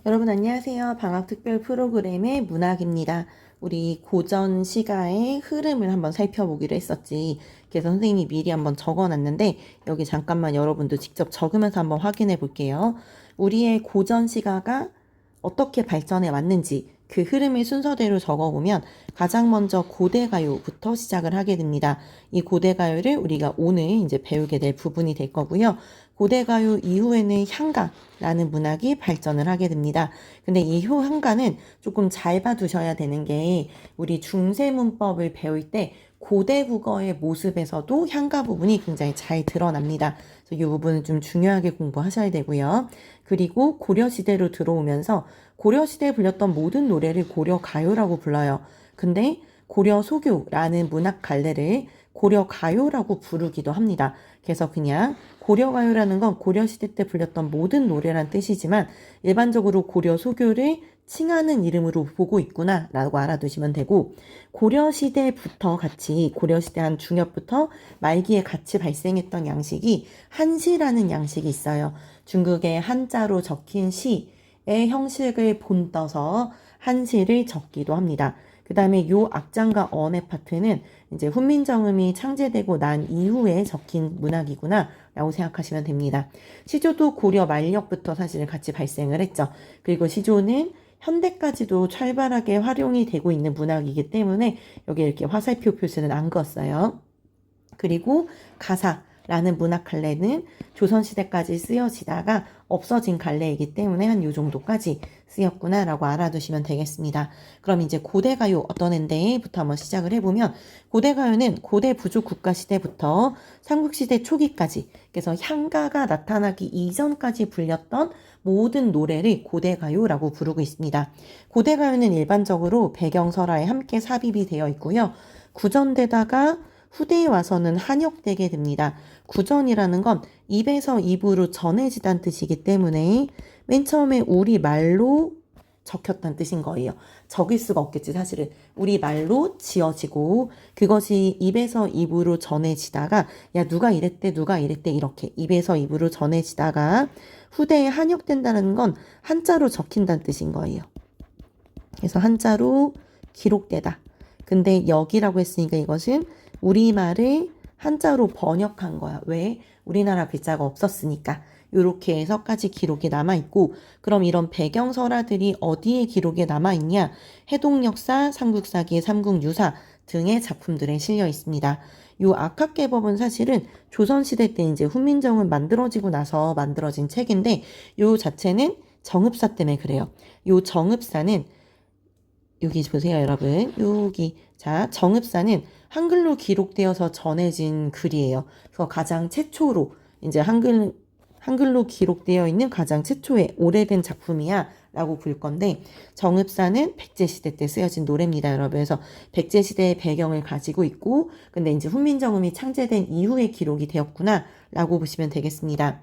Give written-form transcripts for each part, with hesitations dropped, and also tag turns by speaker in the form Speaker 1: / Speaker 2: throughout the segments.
Speaker 1: 여러분 안녕하세요. 방학 특별 프로그램의 문학입니다. 우리 고전 시가의 흐름을 한번 살펴보기로 했었지. 그래서 선생님이 미리 한번 적어놨는데 여기 잠깐만 여러분도 직접 적으면서 한번 확인해 볼게요. 우리의 고전 시가가 어떻게 발전해 왔는지 그 흐름의 순서대로 적어보면 가장 먼저 고대가요부터 시작을 하게 됩니다. 이 고대가요를 우리가 오늘 이제 배우게 될 부분이 될 거고요. 고대가요 이후에는 향가라는 문학이 발전을 하게 됩니다. 근데 이 향가는 조금 잘 봐두셔야 되는 게 우리 중세문법을 배울 때 고대 국어의 모습에서도 향가 부분이 굉장히 잘 드러납니다. 그래서 이 부분은 좀 중요하게 공부하셔야 되고요. 그리고 고려시대로 들어오면서 고려시대에 불렸던 모든 노래를 고려가요라고 불러요. 근데 고려소교라는 문학 갈래를 고려가요라고 부르기도 합니다. 그래서 그냥 고려가요라는 건 고려시대 때 불렸던 모든 노래란 뜻이지만 일반적으로 고려소교를 칭하는 이름으로 보고 있구나 라고 알아두시면 되고, 고려시대부터 같이 고려시대 한 중엽부터 말기에 같이 발생했던 양식이 한시라는 양식이 있어요. 중국의 한자로 적힌 시의 형식을 본떠서 한시를 적기도 합니다. 그 다음에 요 악장과 언의 파트는 이제 훈민정음이 창제되고 난 이후에 적힌 문학이구나 라고 생각하시면 됩니다. 시조도 고려 말력부터 사실 같이 발생을 했죠. 그리고 시조는 현대까지도 활발하게 활용이 되고 있는 문학이기 때문에 여기 이렇게 화살표 표시는 안 그었어요. 그리고 가사라는 문학 갈래는 조선시대까지 쓰여지다가 없어진 갈래이기 때문에 한 요 정도까지 쓰였구나라고 알아두시면 되겠습니다. 그럼 이제 고대가요 어떤 앤데부터 한번 시작을 해보면, 고대가요는 고대 부족 국가 시대부터 삼국시대 초기까지, 그래서 향가가 나타나기 이전까지 불렸던 모든 노래를 고대가요라고 부르고 있습니다. 고대가요는 일반적으로 배경설화에 함께 삽입이 되어 있고요. 구전되다가 후대에 와서는 한역되게 됩니다. 구전이라는 건 입에서 입으로 전해지다는 뜻이기 때문에 맨 처음에 우리 말로 적혔다는 뜻인 거예요. 적일 수가 없겠지 사실은. 우리 말로 지어지고 그것이 입에서 입으로 전해지다가 야 누가 이랬대 누가 이랬대 이렇게 입에서 입으로 전해지다가 후대에 한역된다는 건 한자로 적힌다는 뜻인 거예요. 그래서 한자로 기록되다. 근데 여기라고 했으니까 이것은 우리말을 한자로 번역한 거야. 왜? 우리나라 글자가 없었으니까. 이렇게 해서까지 기록이 남아있고, 그럼 이런 배경설화들이 어디에 기록에 남아있냐? 해동역사, 삼국사기, 삼국유사 등의 작품들에 실려 있습니다. 요 악학개법은 사실은 조선시대 때 이제 훈민정음 만들어지고 나서 만들어진 책인데, 요 자체는 정읍사 때문에 그래요. 요 정읍사는 여기 보세요, 여러분. 여기. 자, 정읍사는 한글로 기록되어서 전해진 글이에요. 그래서 가장 최초로, 이제 한글로 기록되어 있는 가장 최초의 오래된 작품이야. 라고 볼 건데, 정읍사는 백제시대 때 쓰여진 노래입니다, 여러분. 그래서 백제시대의 배경을 가지고 있고, 근데 이제 훈민정음이 창제된 이후에 기록이 되었구나. 라고 보시면 되겠습니다.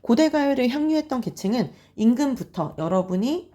Speaker 1: 고대가요를 향유했던 계층은 임금부터 여러분은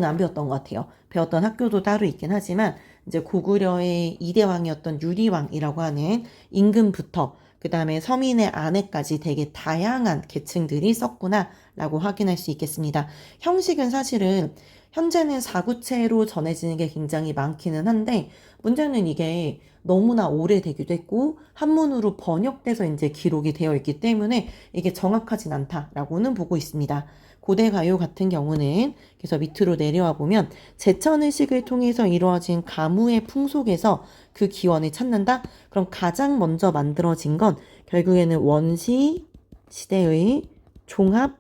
Speaker 1: 안 배웠던 것 같아요. 배웠던 학교도 따로 있긴 하지만 이제 고구려의 이대왕이었던 유리왕이라고 하는 임금부터 그 다음에 서민의 아내까지 되게 다양한 계층들이 썼구나라고 확인할 수 있겠습니다. 형식은 사실은 현재는 사구체로 전해지는 게 굉장히 많기는 한데 문제는 이게 너무나 오래되기도 했고 한문으로 번역돼서 이제 기록이 되어 있기 때문에 이게 정확하진 않다라고는 보고 있습니다. 고대 가요 같은 경우는 그래서 밑으로 내려와 보면 제천의식을 통해서 이루어진 가무의 풍속에서 그 기원을 찾는다? 그럼 가장 먼저 만들어진 건 결국에는 원시 시대의 종합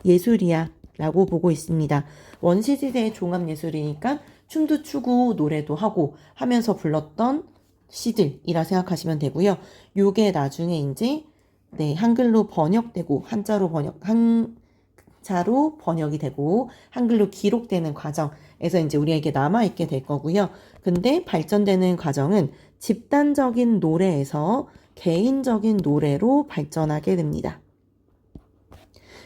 Speaker 1: 예술이야 라고 보고 있습니다. 원시 시대의 종합 예술이니까 춤도 추고 노래도 하고 하면서 불렀던 시들이라 생각하시면 되고요. 요게 나중에 이제 한글로 번역되고 한자로 번역이 되고 한글로 기록되는 과정에서 이제 우리에게 남아있게 될 거고요. 근데 발전되는 과정은 집단적인 노래에서 개인적인 노래로 발전하게 됩니다.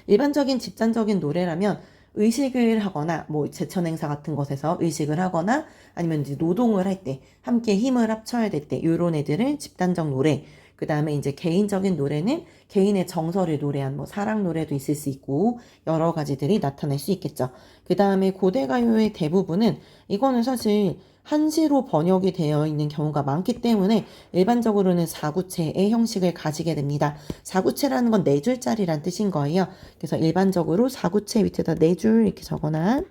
Speaker 1: 일반적인 집단적인 노래라면 의식을 하거나 뭐 제천 행사 같은 것에서 의식을 하거나 아니면 이제 노동을 할 때 함께 힘을 합쳐야 될 때 이런 애들은 집단적 노래, 그 다음에 이제 개인적인 노래는 개인의 정서를 노래한 뭐 사랑 노래도 있을 수 있고 여러 가지들이 나타날 수 있겠죠. 그 다음에 고대 가요의 대부분은 이거는 사실 한시로 번역이 되어 있는 경우가 많기 때문에 일반적으로는 4구체의 형식을 가지게 됩니다. 4구체라는 건 4줄짜리란 뜻인 거예요. 그래서 일반적으로 4구체 밑에다 4줄 이렇게 적어놔.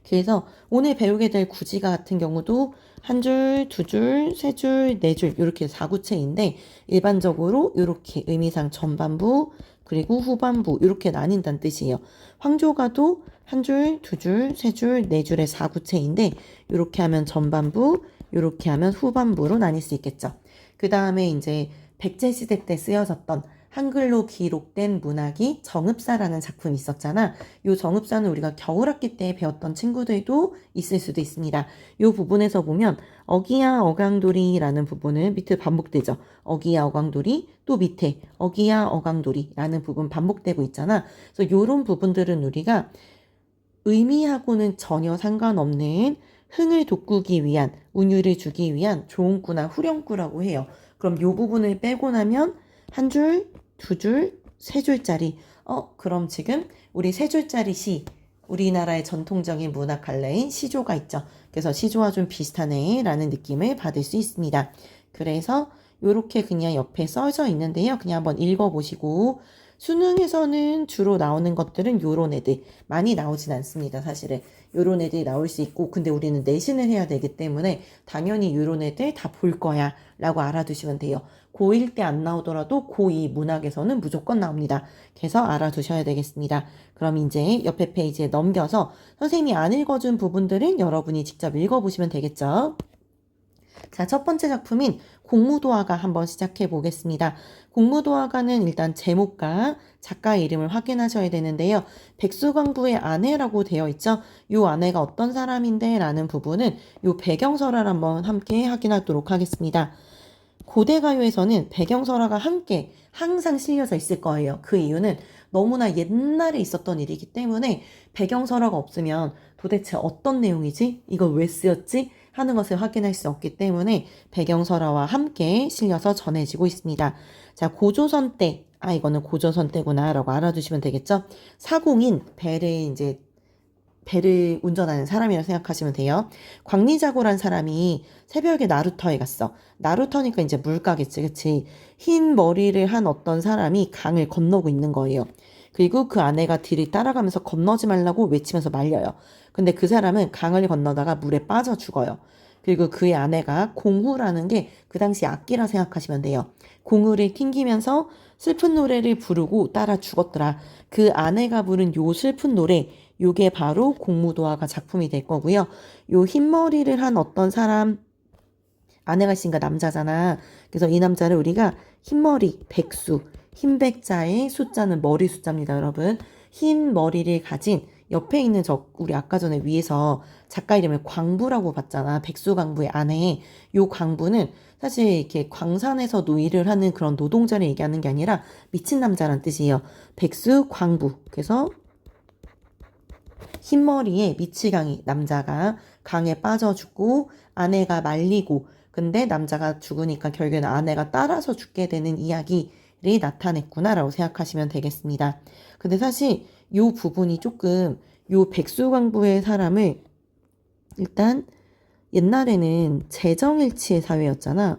Speaker 1: 그래서 오늘 배우게 될 구지가 같은 경우도 한 줄, 두 줄, 세 줄, 네 줄 이렇게 4구체인데 일반적으로 이렇게 의미상 전반부 그리고 후반부 이렇게 나뉜다는 뜻이에요. 황조가도 한 줄, 두 줄, 세 줄, 네 줄의 4구체인데 이렇게 하면 전반부, 이렇게 하면 후반부로 나뉠 수 있겠죠. 그 다음에 이제 백제시대 때 쓰여졌던 한글로 기록된 문학이 정읍사라는 작품이 있었잖아. 이 정읍사는 우리가 겨울학기 때 배웠던 친구들도 있을 수도 있습니다. 이 부분에서 보면 어기야 어강돌이라는 부분은 밑에 반복되죠. 어기야 어강돌이 또 밑에 어기야 어강돌이라는 부분 반복되고 있잖아. 그래서 이런 부분들은 우리가 의미하고는 전혀 상관없는 흥을 돋구기 위한 운율을 주기 위한 조음구나 후렴구라고 해요. 그럼 이 부분을 빼고 나면 한 줄, 두 줄, 세 줄짜리. 그럼 지금 우리 세 줄짜리 시, 우리나라의 전통적인 문학 갈래인 시조가 있죠. 그래서 시조와 좀 비슷하네 라는 느낌을 받을 수 있습니다. 그래서 이렇게 그냥 옆에 써져 있는데요. 그냥 한번 읽어보시고 수능에서는 주로 나오는 것들은 요런 애들 많이 나오진 않습니다. 사실은 요런 애들이 나올 수 있고 근데 우리는 내신을 해야 되기 때문에 당연히 요런 애들 다 볼 거야 라고 알아두시면 돼요. 고1 때 안 나오더라도 고2 문학에서는 무조건 나옵니다. 그래서 알아두셔야 되겠습니다. 그럼 이제 옆에 페이지에 넘겨서 선생님이 안 읽어준 부분들은 여러분이 직접 읽어보시면 되겠죠. 자, 첫 번째 작품인 공무도화가 한번 시작해 보겠습니다. 공무도화가는 일단 제목과 작가의 이름을 확인하셔야 되는데요. 백수광부의 아내라고 되어 있죠. 이 아내가 어떤 사람인데 라는 부분은 이 배경설화를 한번 함께 확인하도록 하겠습니다. 고대 가요에서는 배경설화가 함께 항상 실려져 있을 거예요. 그 이유는 너무나 옛날에 있었던 일이기 때문에 배경설화가 없으면 도대체 어떤 내용이지? 이거 왜 쓰였지? 하는 것을 확인할 수 없기 때문에 배경설화와 함께 실려서 전해지고 있습니다. 자, 고조선 때, 이거는 고조선 때구나 라고 알아두시면 되겠죠? 사공인 배를 운전하는 사람이라고 생각하시면 돼요. 광리자고란 사람이 새벽에 나루터에 갔어. 나루터니까 이제 물가겠지, 그치? 흰 머리를 한 어떤 사람이 강을 건너고 있는 거예요. 그리고 그 아내가 뒤를 따라가면서 건너지 말라고 외치면서 말려요. 근데 그 사람은 강을 건너다가 물에 빠져 죽어요. 그리고 그의 아내가 공후라는 게 그 당시 악기라 생각하시면 돼요. 공후를 튕기면서 슬픈 노래를 부르고 따라 죽었더라. 그 아내가 부른 요 슬픈 노래, 요게 바로 공무도화가 작품이 될 거고요. 요 흰머리를 한 어떤 사람, 아내가 있으니까 남자잖아. 그래서 이 남자를 우리가 흰머리, 백수, 흰백자의 숫자는 머리 숫자입니다, 여러분. 흰 머리를 가진 옆에 있는 우리 아까 전에 위에서 작가 이름을 광부라고 봤잖아. 백수광부의 아내. 요 광부는 사실 이렇게 광산에서 일을 하는 그런 노동자를 얘기하는 게 아니라 미친 남자란 뜻이에요. 백수광부. 그래서 흰머리에 미치광이 남자가 강에 빠져 죽고 아내가 말리고 근데 남자가 죽으니까 결국에는 아내가 따라서 죽게 되는 이야기를 나타냈구나라고 생각하시면 되겠습니다. 근데 사실 요 부분이 조금 요 백수광부의 사람을 일단 옛날에는 재정일치의 사회였잖아.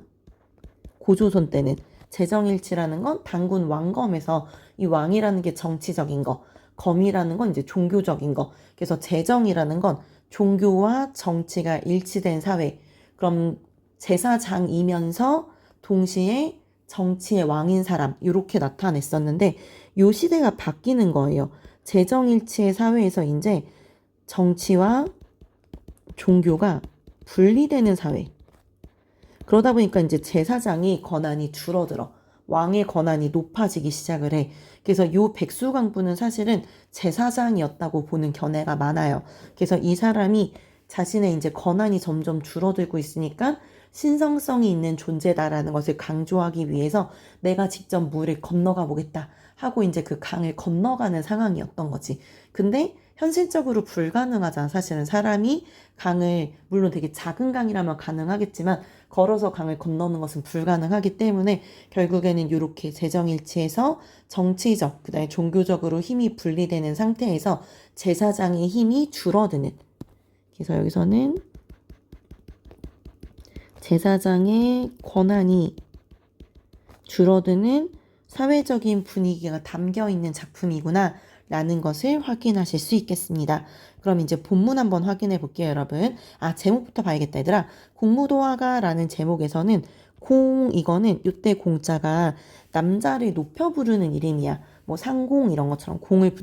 Speaker 1: 고조선 때는 재정일치라는 건 단군 왕검에서 이 왕이라는 게 정치적인 거, 검이라는 건 이제 종교적인 거. 그래서 재정이라는 건 종교와 정치가 일치된 사회. 그럼 제사장이면서 동시에 정치의 왕인 사람 이렇게 나타냈었는데 요 시대가 바뀌는 거예요. 재정일치의 사회에서 이제 정치와 종교가 분리되는 사회. 그러다 보니까 이제 제사장이 권한이 줄어들어. 왕의 권한이 높아지기 시작을 해. 그래서 요 백수광부는 사실은 제사장이었다고 보는 견해가 많아요. 그래서 이 사람이 자신의 이제 권한이 점점 줄어들고 있으니까 신성성이 있는 존재다라는 것을 강조하기 위해서 내가 직접 물을 건너가 보겠다 하고 이제 그 강을 건너가는 상황이었던 거지. 근데 현실적으로 불가능하잖아. 사실은 사람이 강을 물론 되게 작은 강이라면 가능하겠지만 걸어서 강을 건너는 것은 불가능하기 때문에 결국에는 이렇게 재정일치해서 정치적, 그다음에 종교적으로 힘이 분리되는 상태에서 제사장의 힘이 줄어드는. 그래서 여기서는 제사장의 권한이 줄어드는 사회적인 분위기가 담겨 있는 작품이구나 라는 것을 확인하실 수 있겠습니다. 그럼 이제 본문 한번 확인해 볼게요, 여러분. 제목부터 봐야겠다, 얘들아. 공무도화가라는 제목에서는 이거는 이때 공자가 남자를 높여 부르는 이름이야. 뭐 상공 이런 것처럼 공을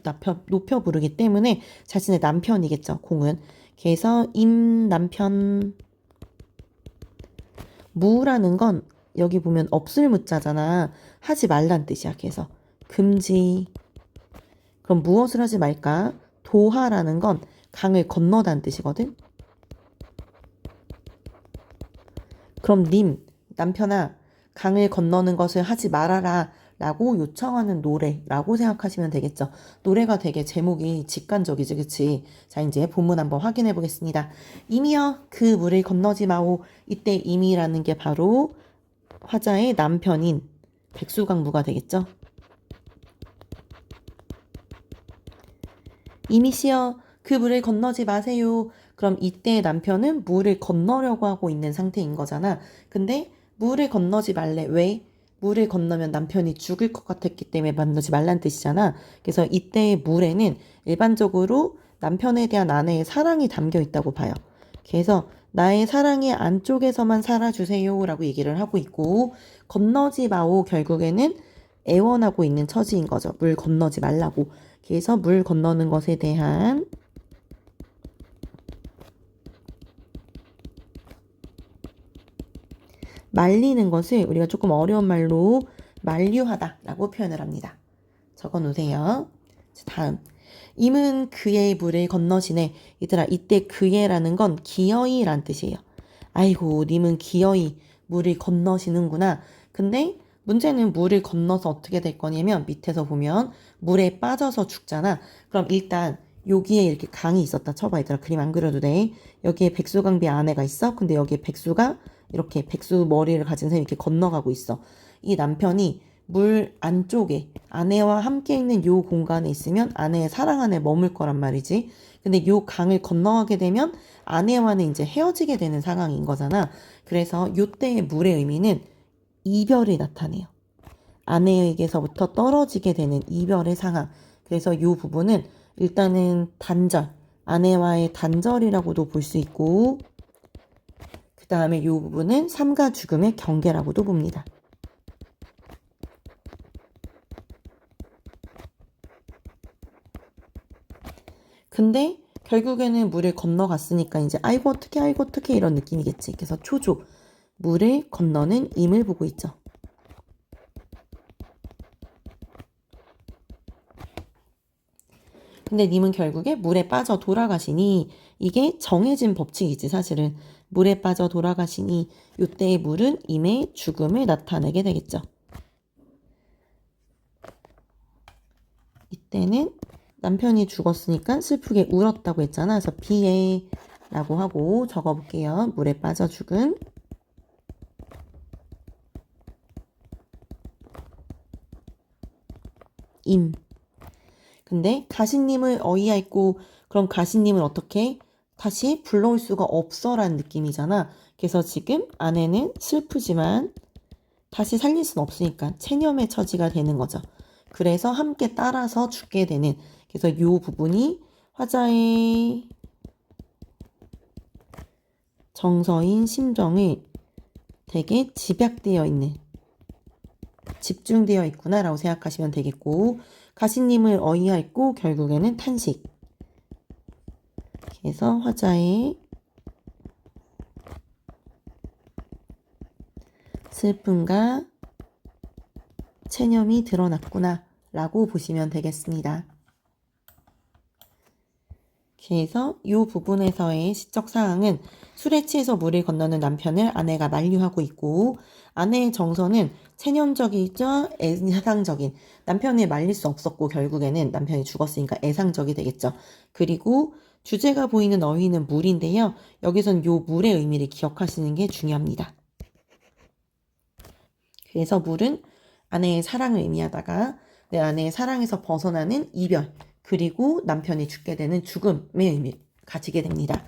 Speaker 1: 높여 부르기 때문에 자신의 남편이겠죠, 공은. 그래서 남편 무라는 건 여기 보면 없을 무자잖아. 하지 말란 뜻이야. 그래서 금지. 그럼 무엇을 하지 말까? 도하라는 건 강을 건너다는 뜻이거든. 그럼 남편아, 강을 건너는 것을 하지 말아라 라고 요청하는 노래라고 생각하시면 되겠죠. 노래가 되게 제목이 직관적이지, 그치? 자, 이제 본문 한번 확인해 보겠습니다. 임이여 그 물을 건너지 마오. 이때 임이라는 게 바로 화자의 남편인 백수강무가 되겠죠. 임이시여 그 물을 건너지 마세요. 그럼 이때 남편은 물을 건너려고 하고 있는 상태인 거잖아. 근데 물을 건너지 말래. 왜? 물을 건너면 남편이 죽을 것 같았기 때문에 건너지 말란 뜻이잖아. 그래서 이때의 물에는 일반적으로 남편에 대한 아내의 사랑이 담겨 있다고 봐요. 그래서 나의 사랑의 안쪽에서만 살아주세요 라고 얘기를 하고 있고, 건너지 마오 결국에는 애원하고 있는 처지인 거죠. 물 건너지 말라고. 그래서 물 건너는 것에 대한 말리는 것을 우리가 조금 어려운 말로 만류하다라고 표현을 합니다. 적어 놓으세요. 다음. 임은 그의 물을 건너시네. 얘들아, 이때 그의라는 건 기어이란 뜻이에요. 아이고, 님은 기어이 물을 건너시는구나. 근데 문제는 물을 건너서 어떻게 될 거냐면 밑에서 보면 물에 빠져서 죽잖아. 그럼 일단 여기에 이렇게 강이 있었다 쳐봐. 얘들아, 그림 안 그려도 돼. 여기에 백수강비 아내가 있어. 근데 여기에 백수가 이렇게 백수 머리를 가진 사람이 이렇게 건너가고 있어. 이 남편이 물 안쪽에 아내와 함께 있는 요 공간에 있으면 아내의 사랑 안에 머물 거란 말이지. 근데 요 강을 건너가게 되면 아내와는 이제 헤어지게 되는 상황인 거잖아. 그래서 요때의 물의 의미는 이별이 나타내요. 아내에게서부터 떨어지게 되는 이별의 상황. 그래서 요 부분은 일단은 단절, 아내와의 단절이라고도 볼 수 있고, 그 다음에 요 부분은 삶과 죽음의 경계라고도 봅니다. 근데 결국에는 물을 건너갔으니까 이제 아이고 어떡해 이런 느낌이겠지. 그래서 초조, 물을 건너는 임을 보고 있죠. 근데 님은 결국에 물에 빠져 돌아가시니, 이게 정해진 법칙이지 사실은. 물에 빠져 돌아가시니 이때의 물은 임의 죽음을 나타내게 되겠죠. 이때는 남편이 죽었으니까 슬프게 울었다고 했잖아. 그래서 비에 라고 하고 적어볼게요. 물에 빠져 죽은 임. 근데 가신님을 어이하였고, 그럼 가신님을 어떻게 다시 불러올 수가 없어라는 느낌이잖아. 그래서 지금 아내는 슬프지만 다시 살릴 수는 없으니까 체념의 처지가 되는 거죠. 그래서 함께 따라서 죽게 되는. 그래서 이 부분이 화자의 정서인 심정이 되게 집약되어 있는, 집중되어 있구나라고 생각하시면 되겠고, 가시님을 어이하였고 결국에는 탄식. 그래서 화자의 슬픔과 체념이 드러났구나 라고 보시면 되겠습니다. 그래서 이 부분에서의 시적 사항은 술에 취해서 물을 건너는 남편을 아내가 만류하고 있고, 아내의 정서는 체념적이죠, 애상적인. 남편을 말릴 수 없었고 결국에는 남편이 죽었으니까 애상적이 되겠죠. 그리고 주제가 보이는 어휘는 물인데요. 여기선 요 물의 의미를 기억하시는 게 중요합니다. 그래서 물은 아내의 사랑을 의미하다가 내 아내의 사랑에서 벗어나는 이별, 그리고 남편이 죽게 되는 죽음의 의미를 가지게 됩니다.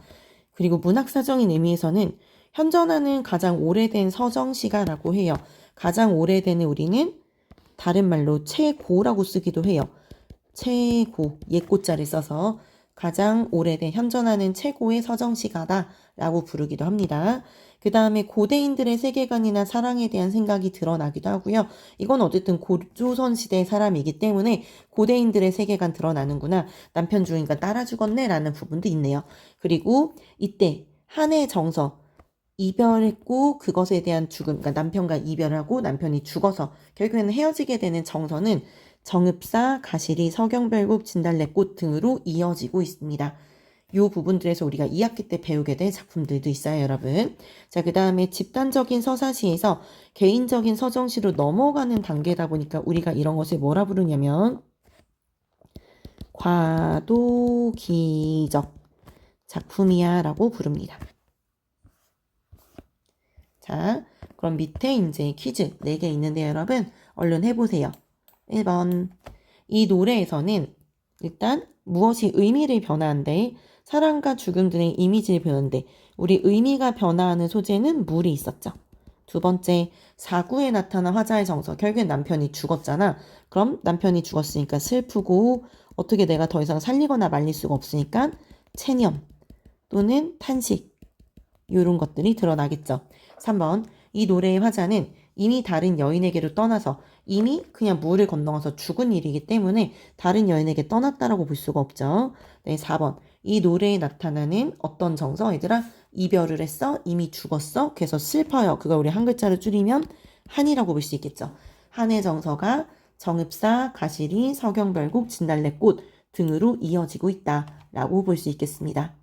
Speaker 1: 그리고 문학사적인 의미에서는 현존하는 가장 오래된 서정시가라고 해요. 가장 오래된 우리는 다른 말로 최고라고 쓰기도 해요. 최고, 옛고자를 써서 가장 오래된 현존하는 최고의 서정시가다라고 부르기도 합니다. 그 다음에 고대인들의 세계관이나 사랑에 대한 생각이 드러나기도 하고요. 이건 어쨌든 고조선 시대의 사람이기 때문에 고대인들의 세계관 드러나는구나. 남편 죽으니까 따라 죽었네 라는 부분도 있네요. 그리고 이때 한의 정서, 이별했고 그것에 대한 죽음, 그러니까 남편과 이별하고 남편이 죽어서 결국에는 헤어지게 되는 정서는 정읍사, 가시리, 서경별국, 진달래꽃 등으로 이어지고 있습니다. 이 부분들에서 우리가 2학기 때 배우게 될 작품들도 있어요, 여러분. 자, 그 다음에 집단적인 서사시에서 개인적인 서정시로 넘어가는 단계다 보니까 우리가 이런 것을 뭐라 부르냐면 과도기적 작품이야 라고 부릅니다. 자, 그럼 밑에 이제 퀴즈 4개 있는데 여러분 얼른 해보세요. 1번. 이 노래에서는 일단 무엇이 의미를 변화한데 사랑과 죽음 등의 이미지를 변하는데 우리 의미가 변화하는 소재는 물이 있었죠. 두 번째, 사구에 나타난 화자의 정서. 결국엔 남편이 죽었잖아. 그럼 남편이 죽었으니까 슬프고 어떻게 내가 더 이상 살리거나 말릴 수가 없으니까 체념 또는 탄식 이런 것들이 드러나겠죠. 3번, 이 노래의 화자는 이미 다른 여인에게로 떠나서 이미 그냥 물을 건너가서 죽은 일이기 때문에 다른 여인에게 떠났다라고 볼 수가 없죠. 네, 4번, 이 노래에 나타나는 어떤 정서, 얘들아 이별을 했어, 이미 죽었어, 그래서 슬퍼요. 그걸 우리 한 글자로 줄이면 한이라고 볼 수 있겠죠. 한의 정서가 정읍사, 가시리, 서경별국, 진달래꽃 등으로 이어지고 있다라고 볼 수 있겠습니다.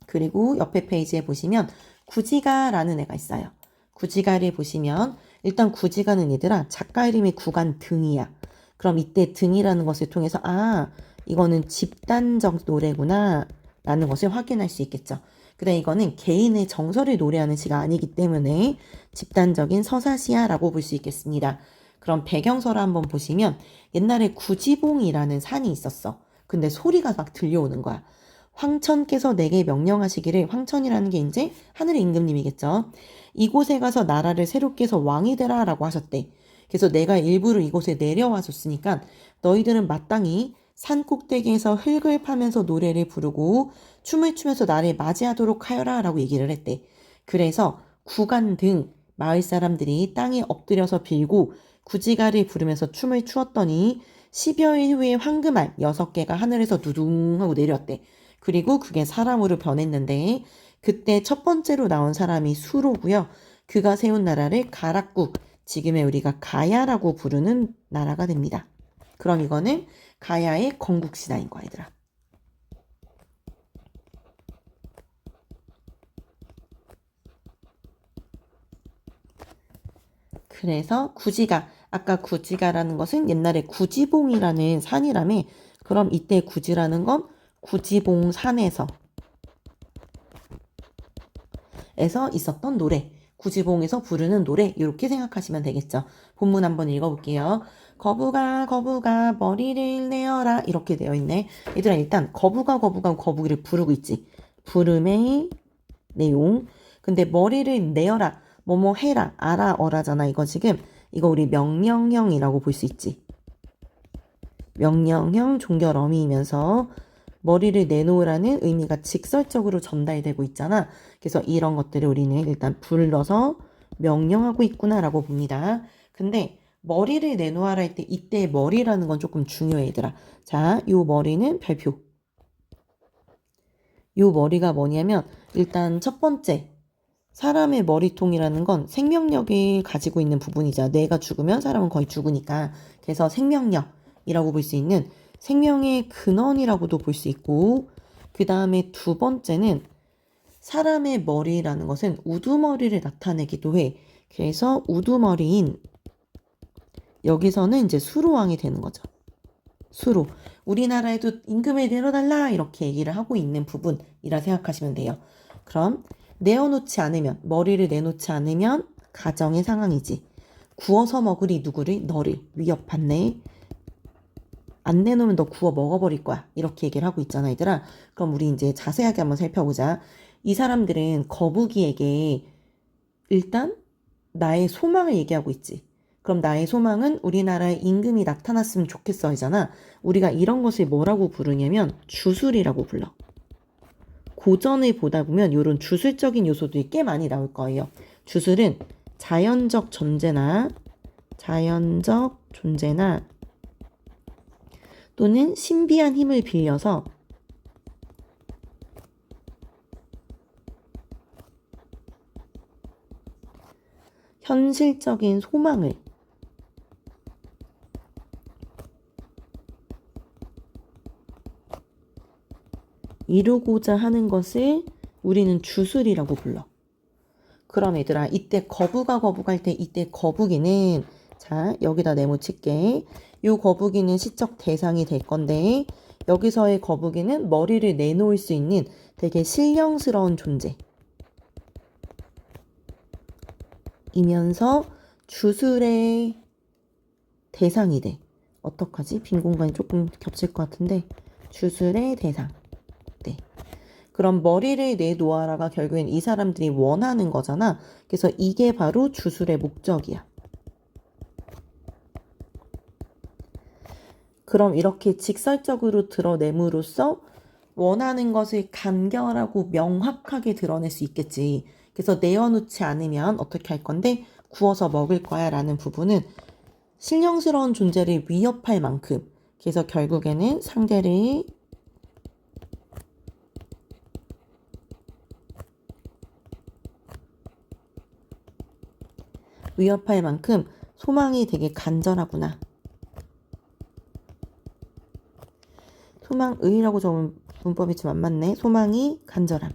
Speaker 1: 그리고 옆에 페이지에 보시면 구지가라는 애가 있어요. 구지가를 보시면 일단 구지가는 얘들아 작가 이름이 구간 등이야. 그럼 이때 등이라는 것을 통해서 이거는 집단적 노래구나 라는 것을 확인할 수 있겠죠. 그다음 이거는 개인의 정서를 노래하는 시가 아니기 때문에 집단적인 서사시야라고 볼 수 있겠습니다. 그럼 배경서를 한번 보시면 옛날에 구지봉이라는 산이 있었어. 근데 소리가 막 들려오는 거야. 황천께서 내게 명령하시기를, 황천이라는 게 이제 하늘의 임금님이겠죠. 이곳에 가서 나라를 새롭게 해서 왕이 되라 라고 하셨대. 그래서 내가 일부러 이곳에 내려와 줬으니까 너희들은 마땅히 산 꼭대기에서 흙을 파면서 노래를 부르고 춤을 추면서 나를 맞이하도록 하여라 라고 얘기를 했대. 그래서 구간 등 마을 사람들이 땅에 엎드려서 빌고 구지가를 부르면서 춤을 추었더니 10여일 후에 황금알 6개가 하늘에서 두둥 하고 내렸대. 그리고 그게 사람으로 변했는데 그때 첫 번째로 나온 사람이 수로고요. 그가 세운 나라를 가락국, 지금의 우리가 가야라고 부르는 나라가 됩니다. 그럼 이거는 가야의 건국시다인 거야, 얘들아. 그래서 구지가, 아까 구지가라는 것은 옛날에 구지봉이라는 산이라며. 그럼 이때 구지라는 건 구지봉산에서 있었던 노래, 구지봉에서 부르는 노래, 이렇게 생각하시면 되겠죠. 본문 한번 읽어볼게요. 거부가 거부가 머리를 내어라 이렇게 되어 있네. 얘들아 일단 거부가 거북이를 부르고 있지. 부름의 내용. 근데 머리를 내어라, 뭐뭐 해라, 알아, 어라잖아. 이거 지금 이거 우리 명령형이라고 볼 수 있지. 명령형 종결 어미이면서 머리를 내놓으라는 의미가 직설적으로 전달되고 있잖아. 그래서 이런 것들을 우리는 일단 불러서 명령하고 있구나라고 봅니다. 근데 머리를 내놓아라 할 때 이때 머리라는 건 조금 중요해, 얘들아. 자, 요 머리는 별표. 요 머리가 뭐냐면 일단 첫 번째, 사람의 머리통이라는 건 생명력을 가지고 있는 부분이자 뇌가 죽으면 사람은 거의 죽으니까 그래서 생명력이라고 볼 수 있는 생명의 근원이라고도 볼 수 있고, 그 다음에 두 번째는 사람의 머리라는 것은 우두머리를 나타내기도 해. 그래서 우두머리인 여기서는 이제 수로왕이 되는 거죠. 수로. 우리나라에도 임금을 내려달라 이렇게 얘기를 하고 있는 부분이라 생각하시면 돼요. 그럼 내어놓지 않으면, 머리를 내놓지 않으면 가정의 상황이지. 구워서 먹으리 누구를? 너를 위협받네. 안 내놓으면 너 구워 먹어버릴 거야. 이렇게 얘기를 하고 있잖아, 얘들아. 그럼 우리 이제 자세하게 한번 살펴보자. 이 사람들은 거북이에게 일단 나의 소망을 얘기하고 있지. 그럼 나의 소망은 우리나라에 임금이 나타났으면 좋겠어 하잖아. 우리가 이런 것을 뭐라고 부르냐면 주술이라고 불러. 고전을 보다 보면 이런 주술적인 요소들이 꽤 많이 나올 거예요. 주술은 자연적 존재나 또는 신비한 힘을 빌려서 현실적인 소망을 이루고자 하는 것을 우리는 주술이라고 불러. 그럼 얘들아, 이때 거북할 때 이때 거북이는 자, 여기다 네모칠게. 요 거북이는 시적 대상이 될 건데 여기서의 거북이는 머리를 내놓을 수 있는 되게 신령스러운 존재. 이면서 주술의 대상이 돼. 어떡하지? 빈 공간이 조금 겹칠 것 같은데 주술의 대상. 네. 그럼 머리를 내놓아라가 결국엔 이 사람들이 원하는 거잖아. 그래서 이게 바로 주술의 목적이야. 그럼 이렇게 직설적으로 드러냄으로써 원하는 것을 간결하고 명확하게 드러낼 수 있겠지. 그래서 내어놓지 않으면 어떻게 할 건데 구워서 먹을 거야 라는 부분은 신령스러운 존재를 위협할 만큼 그래서 결국에는 상대를 위협할 만큼 소망이 되게 간절하구나. 소망의라고 적은 문법이 좀 안 맞네. 소망이 간절함을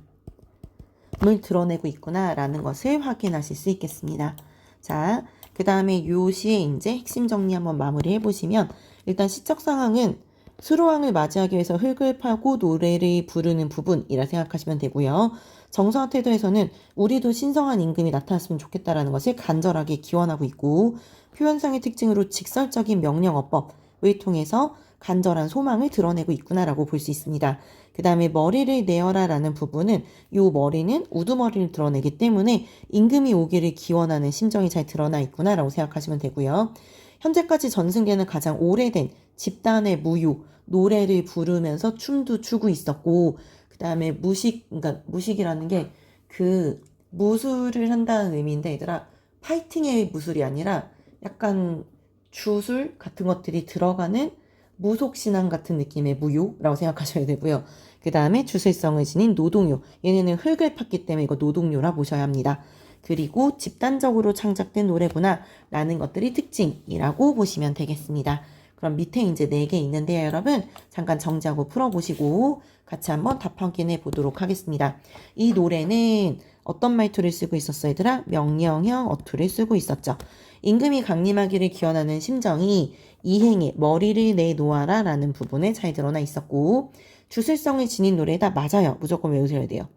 Speaker 1: 드러내고 있구나 라는 것을 확인하실 수 있겠습니다. 자, 그 다음에 요 시의 이제 핵심 정리 한번 마무리 해보시면 일단 시적 상황은 수로왕을 맞이하기 위해서 흙을 파고 노래를 부르는 부분이라 생각하시면 되고요. 정서와 태도에서는 우리도 신성한 임금이 나타났으면 좋겠다라는 것을 간절하게 기원하고 있고 표현상의 특징으로 직설적인 명령어법을 통해서 간절한 소망을 드러내고 있구나라고 볼 수 있습니다. 그 다음에 머리를 내어라 라는 부분은 이 머리는 우두머리를 드러내기 때문에 임금이 오기를 기원하는 심정이 잘 드러나 있구나라고 생각하시면 되고요. 현재까지 전승계는 가장 오래된 집단의 무효, 노래를 부르면서 춤도 추고 있었고 그 다음에 그러니까 무식이라는 게 그 무술을 한다는 의미인데 얘들아 파이팅의 무술이 아니라 약간 주술 같은 것들이 들어가는 무속신앙 같은 느낌의 무효라고 생각하셔야 되고요. 그 다음에 주술성을 지닌 노동요. 얘네는 흙을 팠기 때문에 이거 노동요라 보셔야 합니다. 그리고 집단적으로 창작된 노래구나 라는 것들이 특징이라고 보시면 되겠습니다. 그럼 밑에 이제 4개 있는데요, 여러분. 잠깐 정지하고 풀어보시고 같이 한번 답 확인해 보도록 하겠습니다. 이 노래는 어떤 말투를 쓰고 있었어, 얘들아? 명령형 어투를 쓰고 있었죠. 임금이 강림하기를 기원하는 심정이 이행에 머리를 내놓아라 라는 부분에 잘 드러나 있었고 주술성을 지닌 노래다. 맞아요. 무조건 외우셔야 돼요.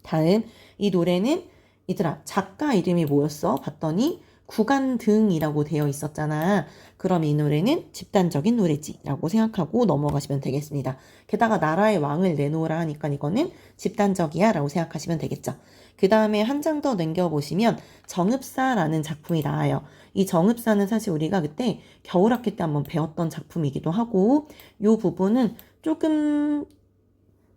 Speaker 1: 다음 이 노래는 얘들아 작가 이름이 뭐였어? 봤더니 구간등이라고 되어 있었잖아. 그럼 이 노래는 집단적인 노래지라고 생각하고 넘어가시면 되겠습니다. 게다가 나라의 왕을 내놓으라 하니까 이거는 집단적이야 라고 생각하시면 되겠죠. 그 다음에 한 장 더 넘겨보시면 정읍사라는 작품이 나와요. 이 정읍사는 사실 우리가 그때 겨울학기 때 한번 배웠던 작품이기도 하고 이 부분은 조금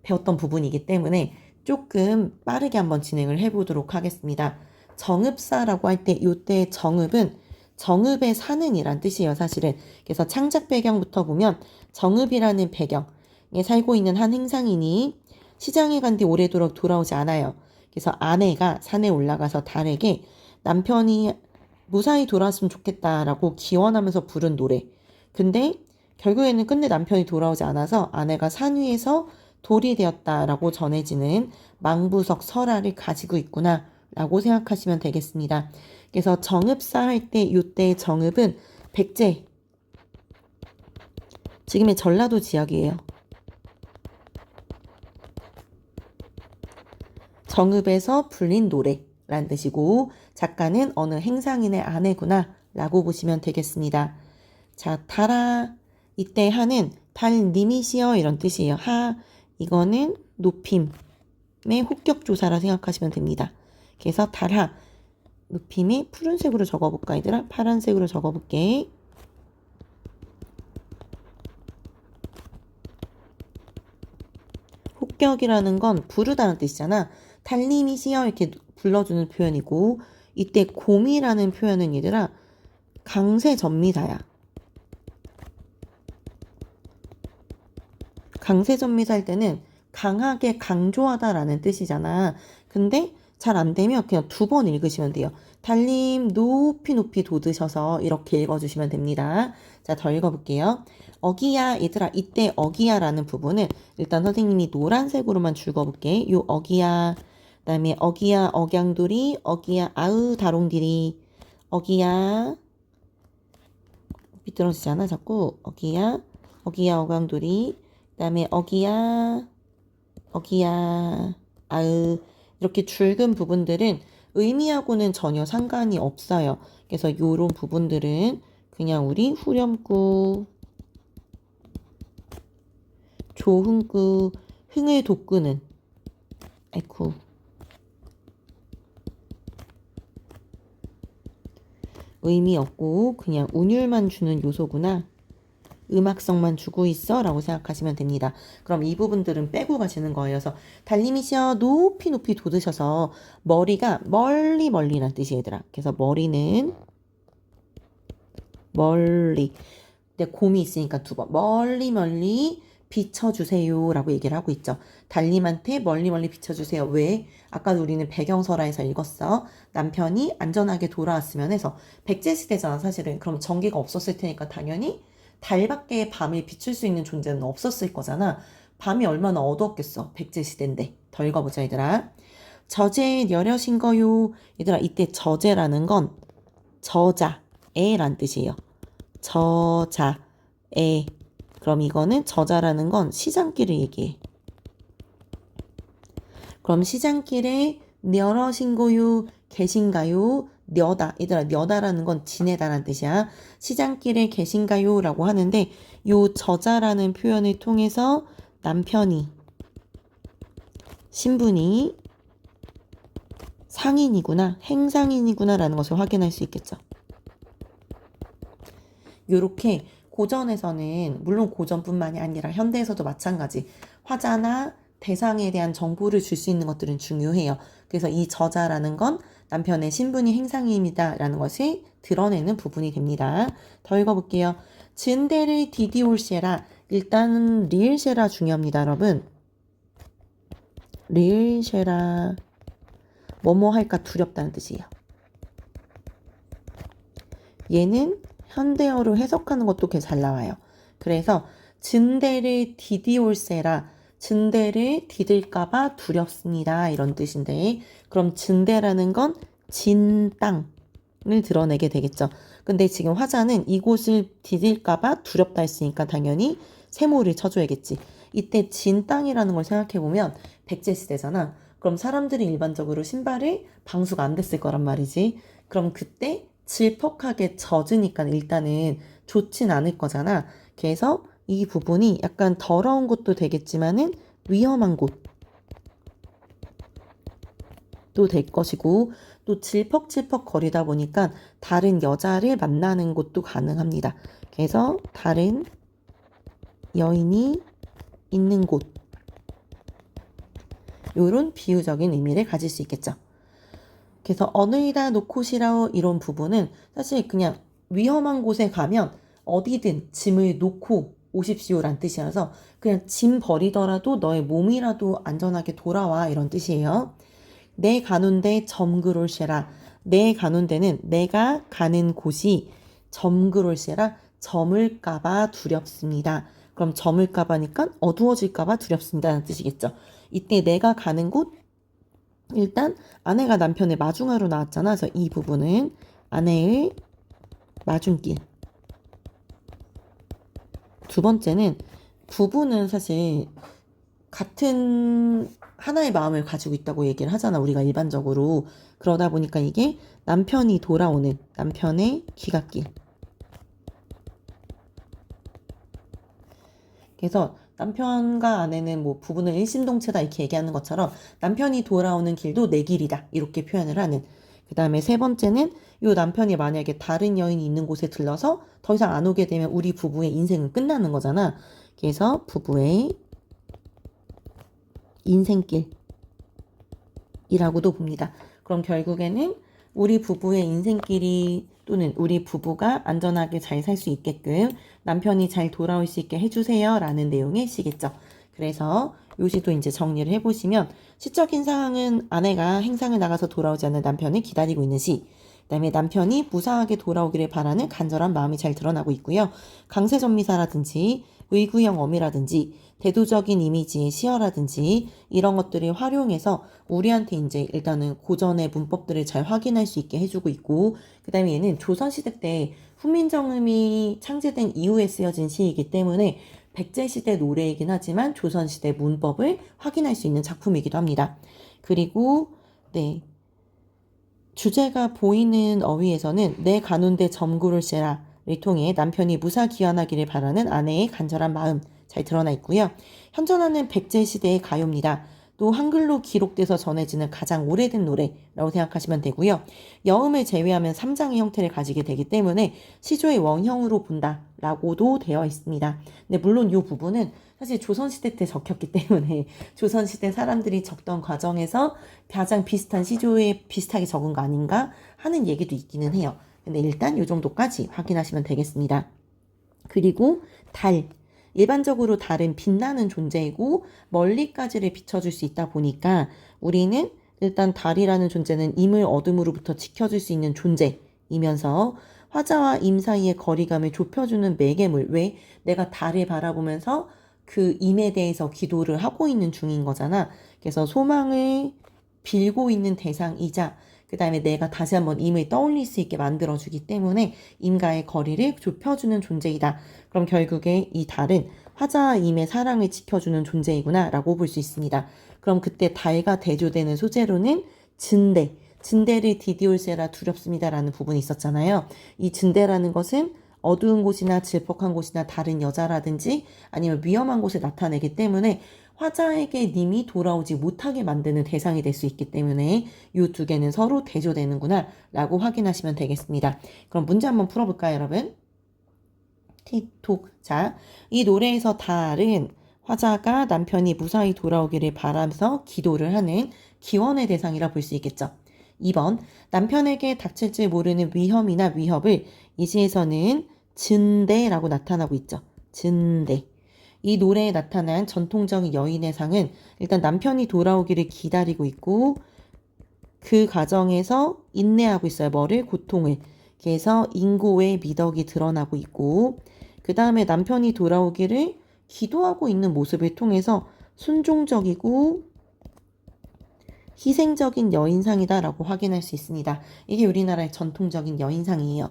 Speaker 1: 배웠던 부분이기 때문에 조금 빠르게 한번 진행을 해보도록 하겠습니다. 정읍사라고 할 때 이때 정읍은 정읍에 사는 이란 뜻이에요, 사실은. 그래서 창작 배경부터 보면 정읍이라는 배경에 살고 있는 한 행상인이 시장에 간 뒤 오래도록 돌아오지 않아요. 그래서 아내가 산에 올라가서 달에게 남편이 무사히 돌아왔으면 좋겠다라고 기원하면서 부른 노래. 근데 결국에는 끝내 남편이 돌아오지 않아서 아내가 산 위에서 돌이 되었다라고 전해지는 망부석 설화를 가지고 있구나 라고 생각하시면 되겠습니다. 그래서 정읍사 할 때 이때 정읍은 백제 지금의 전라도 지역이에요. 정읍에서 불린 노래라는 뜻이고 작가는 어느 행상인의 아내구나 라고 보시면 되겠습니다. 자, 달아. 이때 하는 달님이시여 이런 뜻이에요. 하, 이거는 높임의 혹격조사라 생각하시면 됩니다. 그래서 달하, 높임이 푸른색으로 적어볼까 얘들아? 파란색으로 적어볼게. 혹격이라는 건 부르다는 뜻이잖아. 달님이시여 이렇게 불러주는 표현이고, 이때 곰이라는 표현은 얘들아 강세전미사야. 강세전미사 할 때는 강하게 강조하다라는 뜻이잖아. 근데 잘 안 되면 그냥 2번 읽으시면 돼요. 달님 높이 높이 돋으셔서 이렇게 읽어주시면 됩니다. 자, 더 읽어볼게요. 어기야, 얘들아, 이때 어기야라는 부분은 일단 선생님이 노란색으로만 줄거볼게. 요 어기야, 그 다음에 어기야, 억양돌이, 어기야, 아으, 다롱디리, 어기야, 삐뚤어지잖아, 자꾸. 어기야, 어기야, 어강돌이, 그 다음에 어기야, 어기야, 아으. 이렇게 줄근 부분들은 의미하고는 전혀 상관이 없어요. 그래서 요런 부분들은 그냥 우리 후렴구, 조흥구, 흥을 돋구는, 아이쿠, 의미 없고 그냥 운율만 주는 요소구나. 음악성만 주고 있어 라고 생각하시면 됩니다. 그럼 이 부분들은 빼고 가시는 거예요. 그래서 달님이시여 높이 높이 돋으셔서 머리가 멀리 멀리란 뜻이 얘들아. 그래서 머리는 멀리, 근데 곰이 있으니까 2번 멀리 멀리 비춰주세요 라고 얘기를 하고 있죠. 달님한테 멀리 멀리 비춰주세요. 왜? 아까 우리는 배경설화에서 읽었어. 남편이 안전하게 돌아왔으면 해서. 백제시대잖아 사실은. 그럼 전기가 없었을 테니까 당연히 달밖에 밤을 비출 수 있는 존재는 없었을 거잖아. 밤이 얼마나 어두웠겠어. 백제시대인데. 더 읽어보자 얘들아. 저제 여려신 거요. 얘들아, 이때 저제라는 건 저자애란 뜻이에요. 저자애. 그럼 이거는 저자라는 건 시장길을 얘기해. 그럼 시장길에 여러신 거요, 계신가요? 녀다. 얘들아, 녀다라는 건 지내다라는 뜻이야. 시장길에 계신가요? 라고 하는데 요 저자라는 표현을 통해서 남편이, 신분이 상인이구나, 행상인이구나 라는 것을 확인할 수 있겠죠. 요렇게 고전에서는, 물론 고전뿐만이 아니라 현대에서도 마찬가지, 화자나 대상에 대한 정보를 줄 수 있는 것들은 중요해요. 그래서 이 저자라는 건 남편의 신분이 행상입니다 라는 것을 드러내는 부분이 됩니다. 더 읽어볼게요. 증대를 디디올세라. 일단 리을세라 중요합니다 여러분. 리을세라, 뭐뭐 할까 두렵다는 뜻이에요. 얘는 현대어로 해석하는 것도 꽤 잘 나와요. 그래서 증대를 디디올세라, 증대를 디딜까봐 두렵습니다 이런 뜻인데, 그럼 증대라는 건 진 땅을 드러내게 되겠죠. 근데 지금 화자는 이곳을 디딜까봐 두렵다 했으니까 당연히 세모를 쳐줘야겠지. 이때 진 땅이라는 걸 생각해보면 백제시대잖아. 그럼 사람들이 일반적으로 신발이 방수가 안 됐을 거란 말이지. 그럼 그때 질퍽하게 젖으니까 일단은 좋진 않을 거잖아. 그래서 이 부분이 약간 더러운 곳도 되겠지만은 위험한 곳도 될 것이고, 또 질퍽질퍽 거리다 보니까 다른 여자를 만나는 것도 가능합니다. 그래서 다른 여인이 있는 곳, 요런 비유적인 의미를 가질 수 있겠죠. 그래서 어느이다 놓고시라오 이런 부분은 사실 그냥 위험한 곳에 가면 어디든 짐을 놓고 오십시오란 뜻이라서 그냥 짐 버리더라도 너의 몸이라도 안전하게 돌아와 이런 뜻이에요. 내 가는데 점그롤세라. 내 가는 데는 내가 가는 곳이 점그롤세라, 점을까봐 두렵습니다. 그럼 점을까봐니까 어두워질까봐 두렵습니다라는 뜻이겠죠. 이때 내가 가는 곳, 일단 아내가 남편을 마중하러 나왔잖아. 그래서 이 부분은 아내의 마중길. 두 번째는 부부는 사실 같은 하나의 마음을 가지고 있다고 얘기를 하잖아, 우리가 일반적으로. 그러다 보니까 이게 남편이 돌아오는 남편의 귀갓길. 그래서 남편과 아내는 뭐 부부는 일심동체다 이렇게 얘기하는 것처럼 남편이 돌아오는 길도 내 길이다 이렇게 표현을 하는. 그 다음에 세 번째는 요 남편이 만약에 다른 여인이 있는 곳에 들러서 더 이상 안 오게 되면 우리 부부의 인생은 끝나는 거잖아. 그래서 부부의 인생길이라고도 봅니다. 그럼 결국에는 우리 부부의 인생길이 또는 우리 부부가 안전하게 잘 살 수 있게끔 남편이 잘 돌아올 수 있게 해주세요 라는 내용의 시겠죠. 그래서 요 시도 이제 정리를 해보시면 시적인 상황은 아내가 행상을 나가서 돌아오지 않는 남편을 기다리고 있는 시, 그 다음에 남편이 무사하게 돌아오기를 바라는 간절한 마음이 잘 드러나고 있고요. 강세전미사라든지 의구형 어미라든지 대도적인 이미지의 시어라든지 이런 것들을 활용해서 우리한테 이제 일단은 고전의 문법들을 잘 확인할 수 있게 해주고 있고, 그 다음에 얘는 조선시대 때 훈민정음이 창제된 이후에 쓰여진 시이기 때문에 백제시대 노래이긴 하지만 조선시대 문법을 확인할 수 있는 작품이기도 합니다. 그리고 네, 주제가 보이는 어휘에서는 내 가운데 점구를 세라를 통해 남편이 무사귀환하기를 바라는 아내의 간절한 마음 잘 드러나 있고요. 현존하는 백제시대의 가요입니다. 또 한글로 기록돼서 전해지는 가장 오래된 노래라고 생각하시면 되고요. 여음을 제외하면 3장의 형태를 가지게 되기 때문에 시조의 원형으로 본다라고도 되어 있습니다. 근데 물론 이 부분은 사실 조선시대 때 적혔기 때문에 조선시대 사람들이 적던 과정에서 가장 비슷한 시조에 비슷하게 적은 거 아닌가 하는 얘기도 있기는 해요. 근데 일단 이 정도까지 확인하시면 되겠습니다. 그리고 달. 일반적으로 달은 빛나는 존재이고 멀리까지를 비춰줄 수 있다 보니까 우리는 일단 달이라는 존재는 임을 어둠으로부터 지켜줄 수 있는 존재이면서 화자와 임 사이의 거리감을 좁혀주는 매개물. 왜? 내가 달을 바라보면서 그 임에 대해서 기도를 하고 있는 중인 거잖아. 그래서 소망을 빌고 있는 대상이자 그 다음에 내가 다시 한번 임을 떠올릴 수 있게 만들어주기 때문에 임과의 거리를 좁혀주는 존재이다. 그럼 결국에 이 달은 화자와 임의 사랑을 지켜주는 존재이구나 라고 볼 수 있습니다. 그럼 그때 달과 대조되는 소재로는 진대, 진대를 디디올세라 두렵습니다 라는 부분이 있었잖아요. 이 진대라는 것은 어두운 곳이나 질퍽한 곳이나 다른 여자라든지 아니면 위험한 곳에 나타내기 때문에 화자에게 님이 돌아오지 못하게 만드는 대상이 될 수 있기 때문에 이 두 개는 서로 대조되는구나 라고 확인하시면 되겠습니다. 그럼 문제 한번 풀어볼까요, 여러분? 틱톡. 자, 이 노래에서 달은 화자가 남편이 무사히 돌아오기를 바라면서 기도를 하는 기원의 대상이라 볼 수 있겠죠. 2번, 남편에게 닥칠 줄 모르는 위험이나 위협을 이 시에서는 진대라고 나타나고 있죠. 진대. 이 노래에 나타난 전통적인 여인의 상은 일단 남편이 돌아오기를 기다리고 있고 그 과정에서 인내하고 있어요. 뭐를? 고통을. 그래서 인고의 미덕이 드러나고 있고 그 다음에 남편이 돌아오기를 기도하고 있는 모습을 통해서 순종적이고 희생적인 여인상이다라고 확인할 수 있습니다. 이게 우리나라의 전통적인 여인상이에요.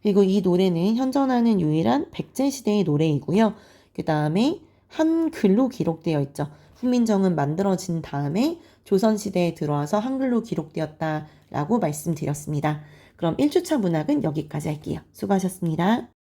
Speaker 1: 그리고 이 노래는 현존하는 유일한 백제시대의 노래이고요. 그 다음에 한글로 기록되어 있죠. 훈민정음 만들어진 다음에 조선시대에 들어와서 한글로 기록되었다라고 말씀드렸습니다. 그럼 1주차 문학은 여기까지 할게요. 수고하셨습니다.